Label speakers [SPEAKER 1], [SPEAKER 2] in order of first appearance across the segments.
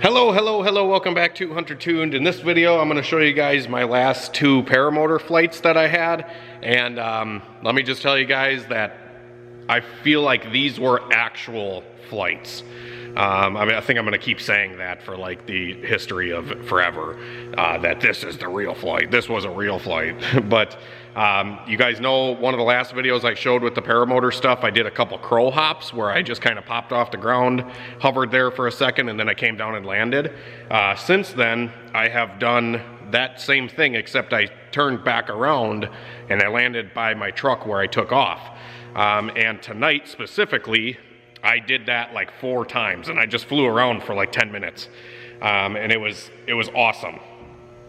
[SPEAKER 1] Hello, welcome back to Hunter Tuned. In this video, I'm going to show you guys my last two paramotor flights that I had. And let me just tell you guys that I feel like these were actual flights. I think I'm going to keep saying that for like the history of forever, that this is the real flight. This was a real flight. But you guys know one of the last videos I showed with the paramotor stuff, I did a couple crow hops where I just kind of popped off the ground, hovered there for a second, and then I came down and landed. Since then, I have done that same thing, except I turned back around and I landed by my truck where I took off. And tonight specifically, I did that like 4 times, and I just flew around for like 10 minutes. And it was awesome.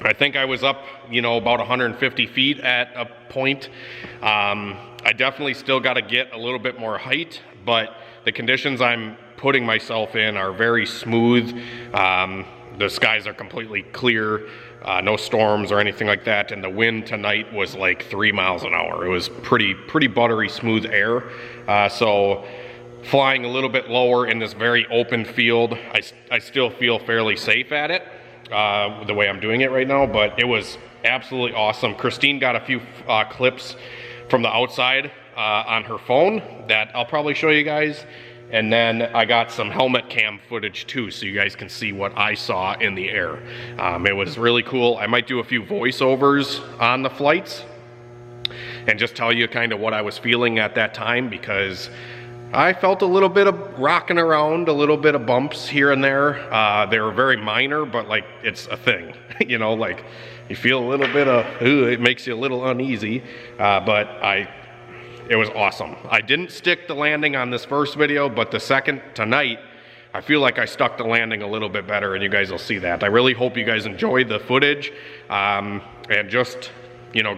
[SPEAKER 1] I think I was up, about 150 feet at a point. I definitely still got to get a little bit more height, but the conditions I'm putting myself in are very smooth. The skies are completely clear, no storms or anything like that, and the wind tonight was like 3 miles an hour. It was pretty buttery, smooth air. So flying a little bit lower in this very open field, I still feel fairly safe at it, the way I'm doing it right now, but it was absolutely awesome. Christine got a few clips from the outside on her phone that I'll probably show you guys, and then I got some helmet cam footage too, so you guys can see what I saw in the air. It was really cool. I might do a few voiceovers on the flights and just tell you kind of what I was feeling at that time, because I felt a little bit of rocking around, a little bit of bumps here and there. They were very minor, but like it's a thing, like you feel a little bit of, it makes you a little uneasy, but it was awesome. I didn't stick the landing on this first video, but the second tonight, I feel like I stuck the landing a little bit better, and you guys will see that. I really hope you guys enjoyed the footage, and just,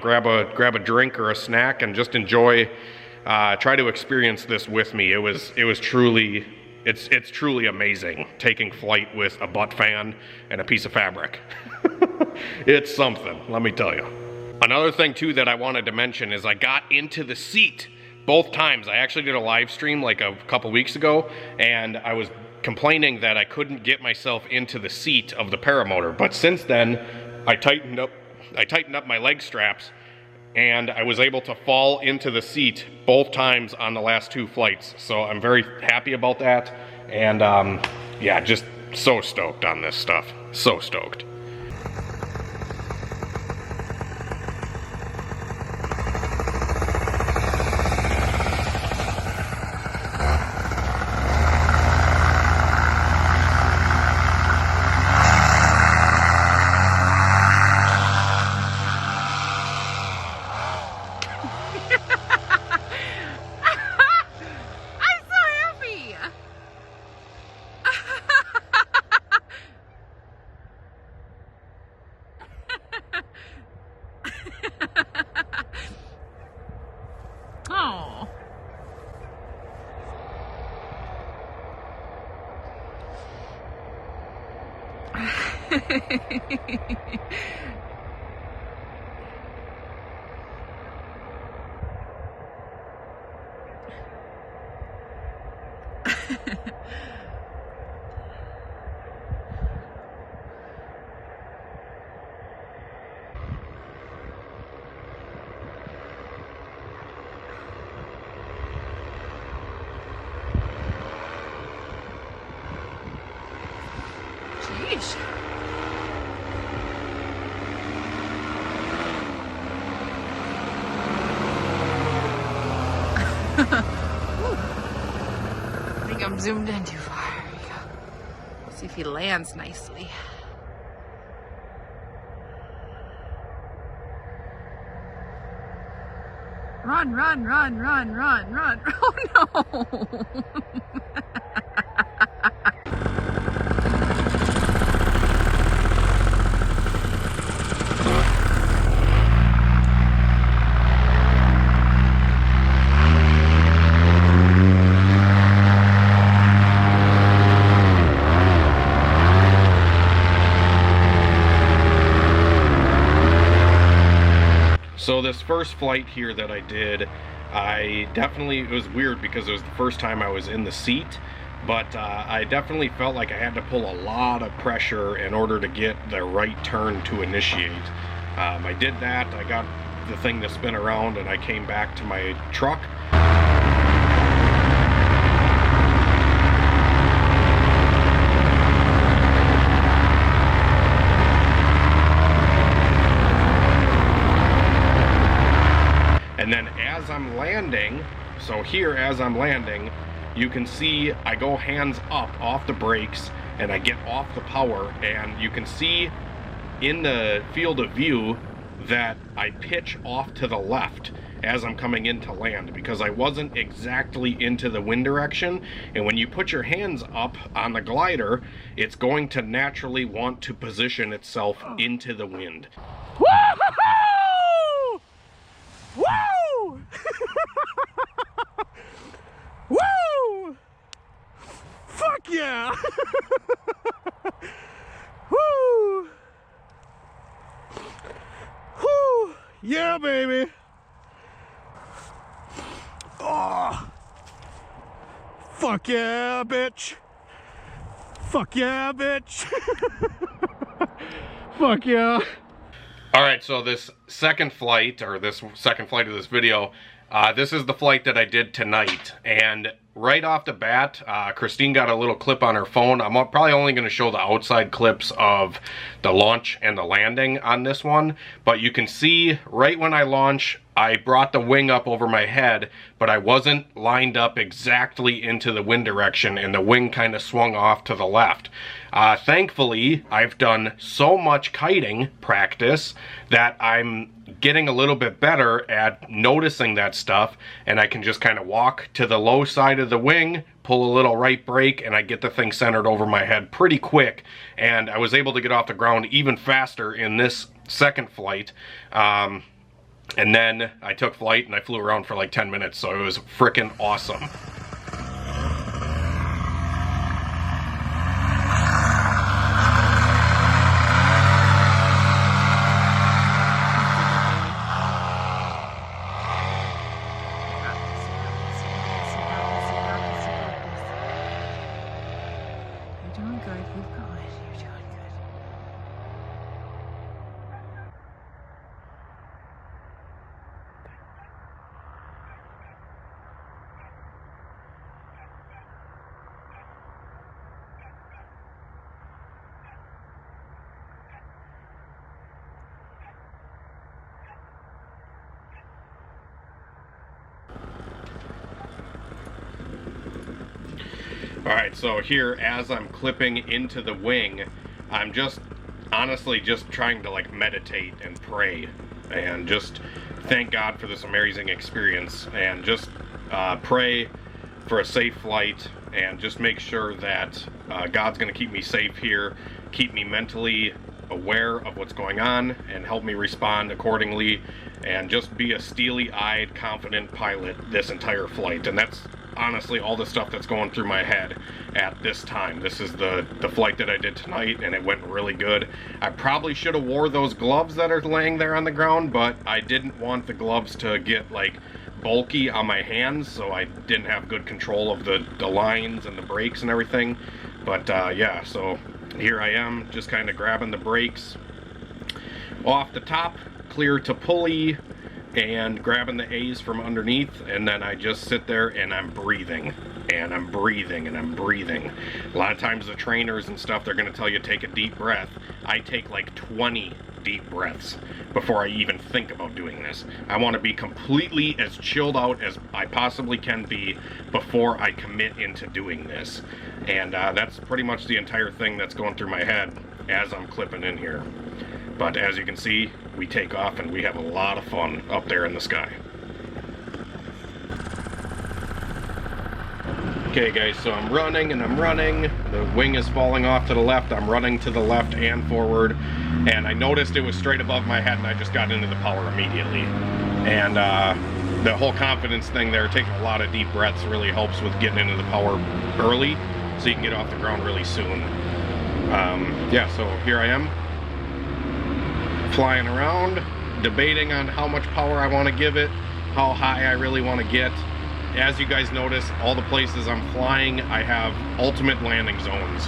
[SPEAKER 1] grab a drink or a snack and just enjoy. Try to experience this with me. It's truly amazing taking flight with a butt fan and a piece of fabric. It's something, let me tell you. Another thing too that I wanted to mention is I got into the seat both times. I actually did a live stream like a couple weeks ago, and I was complaining that I couldn't get myself into the seat of the paramotor. But since then, I tightened up my leg straps, and I was able to fall into the seat both times on the last 2 flights. So I'm very happy about that. And yeah, just so stoked on this stuff. So stoked.
[SPEAKER 2] Oh. Jeez. I think I'm zoomed in too far. Here we go. Let's see if he lands nicely. Run, run, run, run, run, run. Oh no!
[SPEAKER 1] So this first flight here that I did, it was weird because it was the first time I was in the seat. but I definitely felt like I had to pull a lot of pressure in order to get the right turn to initiate. I did that, I got the thing to spin around, and I came back to my truck. And then as I'm landing, so here as I'm landing, you can see I go hands up off the brakes and I get off the power, and you can see in the field of view that I pitch off to the left as I'm coming into land because I wasn't exactly into the wind direction. And when you put your hands up on the glider, it's going to naturally want to position itself into the wind.
[SPEAKER 3] Woo! Woo! Woo! Fuck yeah! Woo! Woo! Yeah, baby! Oh! Fuck yeah, bitch! Fuck yeah, bitch! Fuck yeah!
[SPEAKER 1] Alright, so this second flight of this video, this is the flight that I did tonight, and right off the bat, Christine got a little clip on her phone. I'm probably only going to show the outside clips of the launch and the landing on this one, but you can see right when I launch, I brought the wing up over my head, but I wasn't lined up exactly into the wind direction, and the wing kind of swung off to the left. Thankfully, I've done so much kiting practice that I'm getting a little bit better at noticing that stuff, and I can just kind of walk to the low side of the wing, pull a little right brake, and I get the thing centered over my head pretty quick, and I was able to get off the ground even faster in this second flight. And then I took flight and I flew around for like 10 minutes, so it was freaking awesome.
[SPEAKER 2] You're doing good. Keep going. You're doing good.
[SPEAKER 1] Alright, so here as I'm clipping into the wing, I'm just honestly just trying to like meditate and pray and just thank God for this amazing experience, and just pray for a safe flight, and just make sure that God's going to keep me safe here, keep me mentally aware of what's going on, and help me respond accordingly, and just be a steely-eyed, confident pilot this entire flight. And that's honestly all the stuff that's going through my head at this time. This is the flight that I did tonight, and it went really good. I probably should have wore those gloves that are laying there on the ground, but I didn't want the gloves to get like bulky on my hands, so I didn't have good control of the lines and the brakes and everything. But yeah, so here I am just kind of grabbing the brakes off the top, clear to pulley, and grabbing the A's from underneath, and then I just sit there and I'm breathing and I'm breathing and I'm breathing. A lot of times the trainers and stuff, they're going to tell you take a deep breath. I take like 20 deep breaths before I even think about doing this. I want to be completely as chilled out as I possibly can be before I commit into doing this. And that's pretty much the entire thing that's going through my head as I'm clipping in here. But as you can see, we take off and we have a lot of fun up there in the sky. Okay guys, so I'm running and I'm running. The wing is falling off to the left. I'm running to the left and forward. And I noticed it was straight above my head, and I just got into the power immediately. And the whole confidence thing there, taking a lot of deep breaths, really helps with getting into the power early, so you can get off the ground really soon. Yeah, so here I am, flying around, debating on how much power I want to give it, how high I really want to get, as you guys notice, all the places I'm flying, I have ultimate landing zones.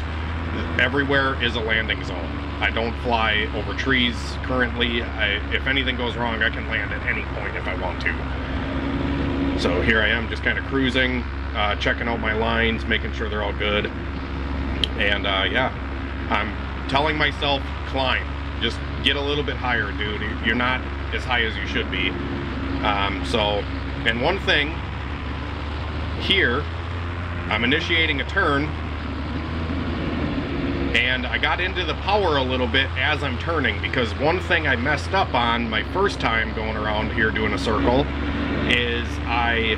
[SPEAKER 1] Everywhere is a landing zone. I don't fly over trees currently. If anything goes wrong, I can land at any point if I want to. So here I am, just kind of cruising, checking out my lines, making sure they're all good. And yeah, I'm telling myself, climb. Just get a little bit higher, dude. You're not as high as you should be. And one thing, here, I'm initiating a turn, and I got into the power a little bit as I'm turning, because one thing I messed up on my first time going around here doing a circle is I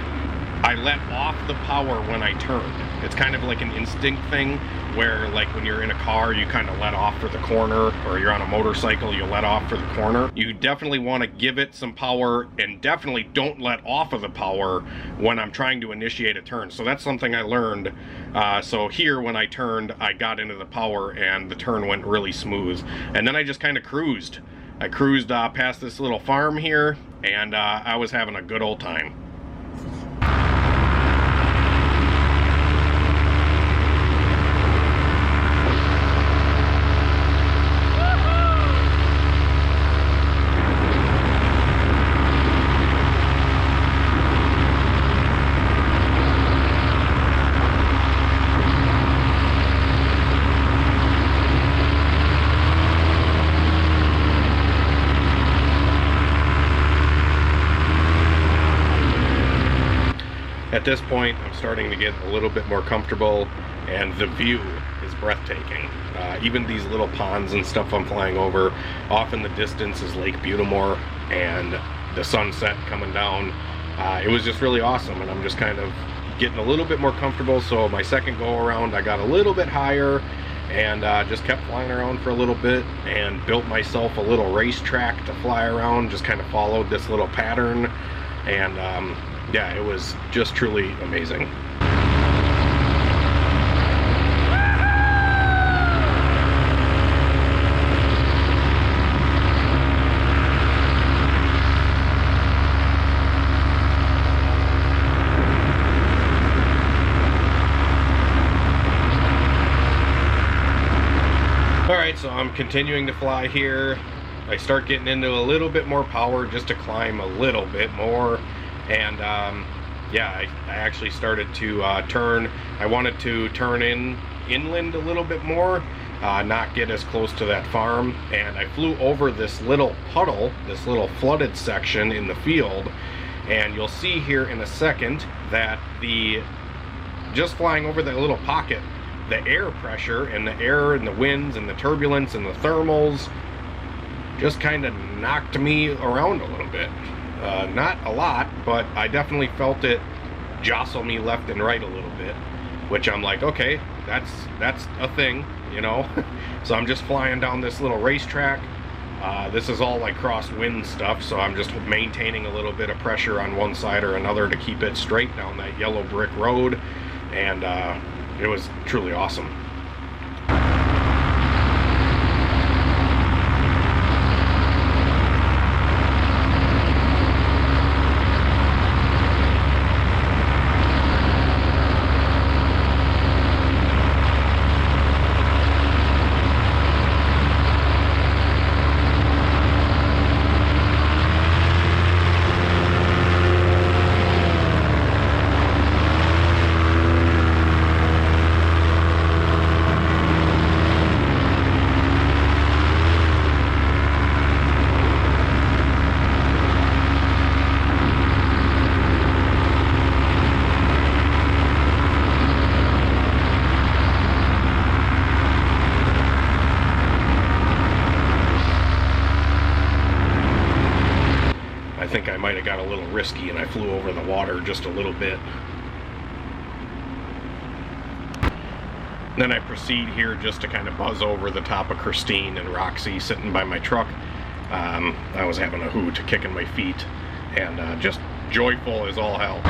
[SPEAKER 1] let off the power when I turned. It's kind of like an instinct thing where, like, when you're in a car, you kind of let off for the corner, or you're on a motorcycle, you let off for the corner. You definitely want to give it some power, and definitely don't let off of the power when I'm trying to initiate a turn. So that's something I learned. So here, when I turned, I got into the power and the turn went really smooth. And then I just kind of cruised. I cruised past this little farm here, and I was having a good old time. At this point, I'm starting to get a little bit more comfortable, and the view is breathtaking. Even these little ponds and stuff I'm flying over, off in the distance is Lake Butamore, and the sunset coming down. It was just really awesome, and I'm just kind of getting a little bit more comfortable. So my second go around, I got a little bit higher, and just kept flying around for a little bit, and built myself a little racetrack to fly around. Just kind of followed this little pattern, and yeah, it was just truly amazing. Alright, so I'm continuing to fly here. I start getting into a little bit more power just to climb a little bit more. And yeah, I actually started to turn. I wanted to turn inland a little bit more, not get as close to that farm. And I flew over this little puddle, this little flooded section in the field. And you'll see here in a second that just flying over that little pocket, the air pressure and the air and the winds and the turbulence and the thermals just kind of knocked me around a little bit. Not a lot, but I definitely felt it jostle me left and right a little bit, which I'm like, okay, that's a thing, you know. So I'm just flying down this little racetrack. This is all like crosswind stuff, so I'm just maintaining a little bit of pressure on one side or another to keep it straight down that yellow brick road, and it was truly awesome. I think I might have got a little risky and I flew over the water just a little bit. Then I proceed here just to kind of buzz over the top of Christine and Roxy sitting by my truck. I was having a hoot, kicking my feet, and just joyful as all hell.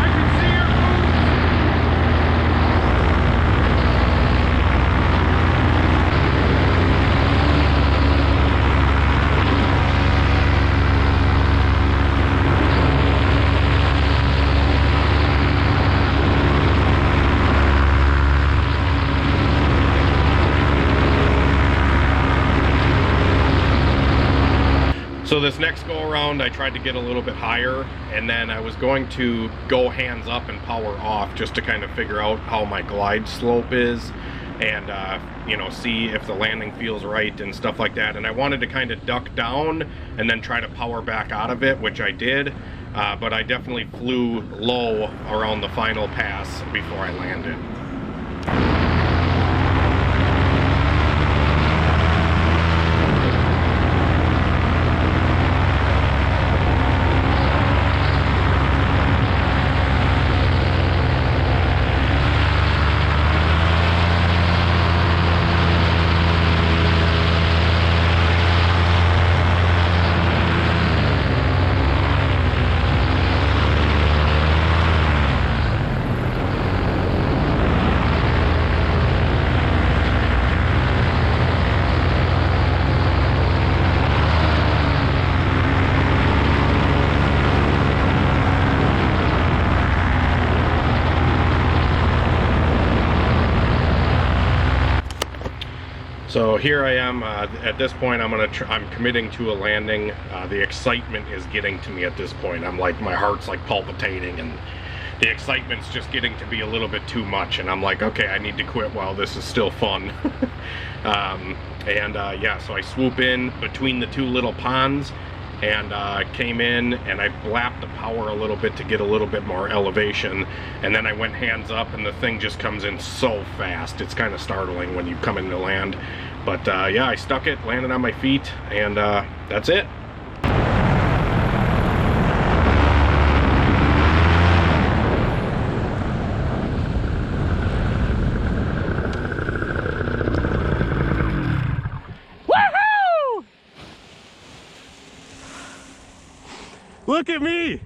[SPEAKER 1] So this next go around I tried to get a little bit higher, and then I was going to go hands up and power off just to kind of figure out how my glide slope is and you know, see if the landing feels right and stuff like that. And I wanted to kind of duck down and then try to power back out of it, which I did, but I definitely flew low around the final pass before I landed. So here I am, at this point I'm committing to a landing. The excitement is getting to me at this point. I'm like, my heart's like palpitating and the excitement's just getting to be a little bit too much, and I'm like, okay, I need to quit while this is still fun. Yeah, so I swoop in between the two little ponds and came in and I blapped the power a little bit to get a little bit more elevation, and then I went hands up and the thing just comes in so fast. It's kind of startling when you come into land, but yeah, I stuck it, landed on my feet, and that's it.
[SPEAKER 3] Look at me!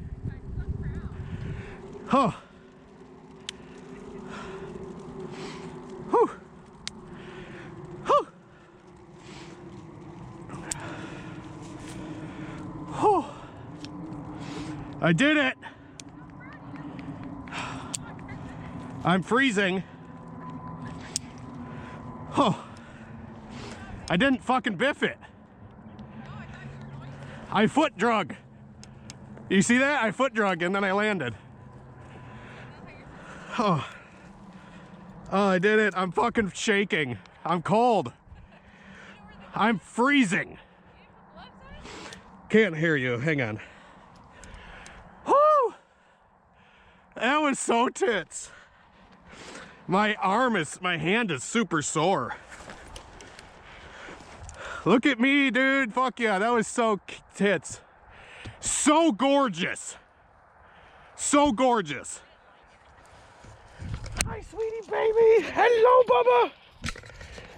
[SPEAKER 3] Oh. Whew. Whew. Whew. I did it! I'm freezing. Oh. I didn't fucking biff it. I foot drug. You see that? I foot drug and then I landed. Oh. Oh, I did it. I'm fucking shaking. I'm cold. I'm freezing. Can't hear you. Hang on. Whoo! That was so tits. My hand is super sore. Look at me, dude. Fuck yeah, that was so tits. So gorgeous. So gorgeous. Hi, sweetie baby. Hello, Bubba.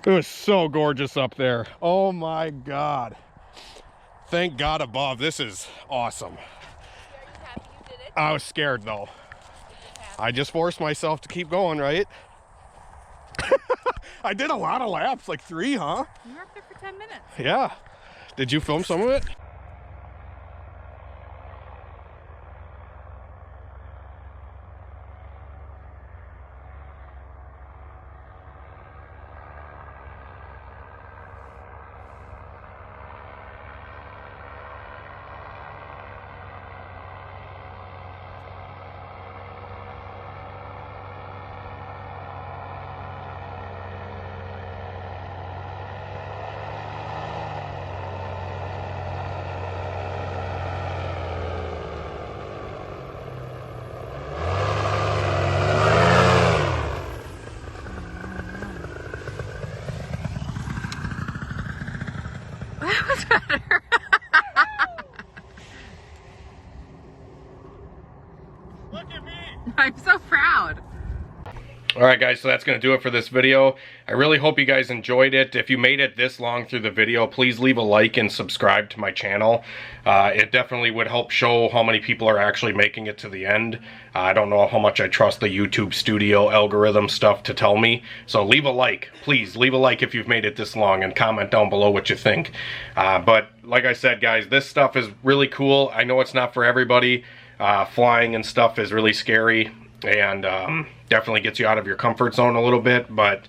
[SPEAKER 3] It was so gorgeous up there. Oh my God. Thank God above. This is awesome.
[SPEAKER 2] Are you happy you did it?
[SPEAKER 3] I was scared though. I just forced myself to keep going, right? I did a lot of laps, like 3, huh?
[SPEAKER 2] You were up there for 10 minutes.
[SPEAKER 3] Yeah. Did you film some of it?
[SPEAKER 2] That was better.
[SPEAKER 3] Look at me.
[SPEAKER 2] I'm so proud.
[SPEAKER 1] Alright guys, so that's going to do it for this video. I really hope you guys enjoyed it. If you made it this long through the video, please leave a like and subscribe to my channel. It definitely would help show how many people are actually making it to the end. I don't know how much I trust the YouTube studio algorithm stuff to tell me. So leave a like. Please leave a like if you've made it this long and comment down below what you think. But like I said guys, this stuff is really cool. I know it's not for everybody. Flying and stuff is really scary and definitely gets you out of your comfort zone a little bit, but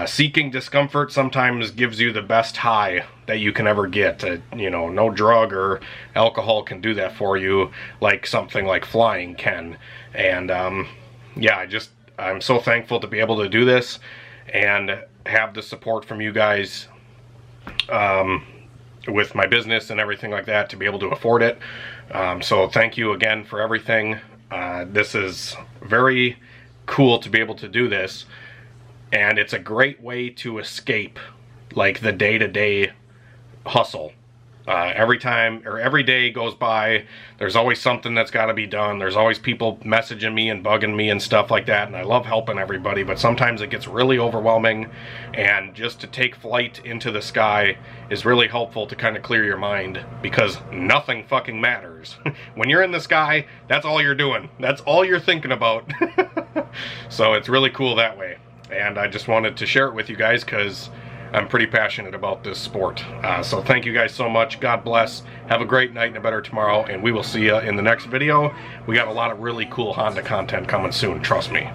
[SPEAKER 1] Seeking discomfort sometimes gives you the best high that you can ever get. You know, no drug or alcohol can do that for you like something like flying can. And yeah, I'm so thankful to be able to do this and have the support from you guys with my business and everything like that to be able to afford it. So thank you again for everything. This is very cool to be able to do this, and it's a great way to escape like the day-to-day hustle. Every time or every day goes by, there's always something that's got to be done. There's always people messaging me and bugging me and stuff like that, and I love helping everybody, but sometimes it gets really overwhelming, and just to take flight into the sky is really helpful to kind of clear your mind, because nothing fucking matters. When you're in the sky, that's all you're doing. That's all you're thinking about. So it's really cool that way, and I just wanted to share it with you guys because I'm pretty passionate about this sport. So thank you guys so much. God bless. Have a great night and a better tomorrow, and we will see you in the next video. We got a lot of really cool Honda content coming soon, trust me.